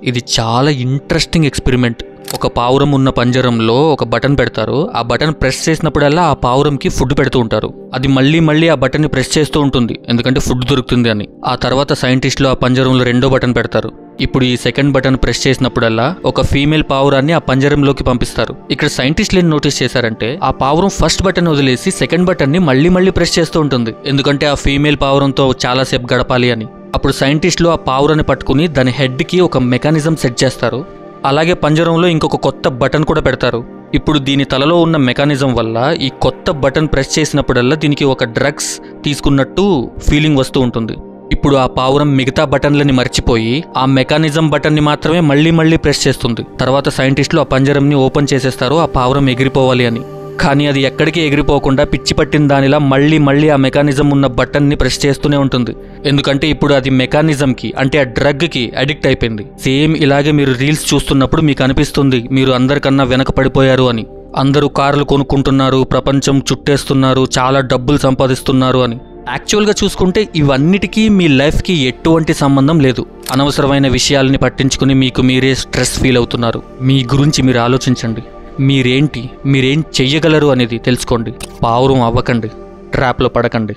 ఇది చాలా interesting experiment. ఒక పావురం ఉన్న పంజరంలో ఒక బటన్ పెడతారు. ఆ బటన్ ప్రెస్ చేసినప్పుడల్లా ఆ పావురంకి ఫుడ్ పెడుతూ ఉంటారు. అది మళ్ళీ ఆ బటన్ ని ప్రెస్ చేస్తూ ఉంటుంది, ఎందుకంటే ఫుడ్ దొరుకుతుంది అని. ఆ తర్వాత సైంటిస్టులు ఆ పంజరంలో రెండో బటన్ పెడతారు. ఇప్పుడు ఈ సెకండ్ బటన్ ప్రెస్ చేసినప్పుడల్లా ఒక ఫీమేల్ పావురాన్ని ఆ పంజరంలోకి పంపిస్తారు. ఇక్కడ సైంటిస్టులు ఏం నోటీస్ చేశారంటే, ఆ పావురం ఫస్ట్ బటన్ వదిలేసి సెకండ్ బటన్ ని మళ్ళీ ప్రెస్ చేస్తూ ఉంటుంది, ఎందుకంటే ఆ ఫీమేల్ పావురంతో చాలాసేపు గడపాలి అని. అప్పుడు సైంటిస్టులు ఆ పావురాన్ని పట్టుకుని దాని హెడ్ కి ఒక మెకానిజం సెట్ చేస్తారు. అలాగే పంజరంలో ఇంకొక కొత్త బటన్ కూడా పెడతారు. ఇప్పుడు దీని తలలో ఉన్న మెకానిజం వల్ల ఈ కొత్త బటన్ ప్రెస్ చేసినప్పుడల్లా దీనికి ఒక డ్రగ్స్ తీసుకున్నట్టు ఫీలింగ్ వస్తూ ఉంటుంది. ఇప్పుడు ఆ పావురం మిగతా బటన్లని మర్చిపోయి ఆ మెకానిజం బటన్ ని మాత్రమే మళ్ళీ ప్రెస్ చేస్తుంది. తర్వాత సైంటిస్టులు ఆ పంజరంని ఓపెన్ చేసేస్తారు, ఆ పావురం ఎగిరిపోవాలి అని. కానీ అది ఎక్కడికి ఎగిరిపోకుండా పిచ్చి పట్టిన దానిలా మళ్ళీ ఆ మెకానిజం ఉన్న బటన్ని ప్రెస్ చేస్తూనే ఉంటుంది, ఎందుకంటే ఇప్పుడు అది మెకానిజంకి అంటే ఆ డ్రగ్కి అడిక్ట్ అయిపోయింది. సేమ్ ఇలాగే మీరు రీల్స్ చూస్తున్నప్పుడు మీకు అనిపిస్తుంది మీరు అందరికన్నా వెనక పడిపోయారు అని. అందరూ కార్లు కొనుక్కుంటున్నారు, ప్రపంచం చుట్టేస్తున్నారు, చాలా డబ్బులు సంపాదిస్తున్నారు అని. యాక్చువల్గా చూసుకుంటే ఇవన్నిటికీ మీ లైఫ్కి ఎటువంటి సంబంధం లేదు. అనవసరమైన విషయాలని పట్టించుకుని మీకు మీరే స్ట్రెస్ ఫీల్ అవుతున్నారు. మీ గురించి మీరు ఆలోచించండి. మీరేం చెయ్యగలరు అనేది తెలుసుకోండి. పావురం అవ్వకండి, ట్రాప్లో పడకండి.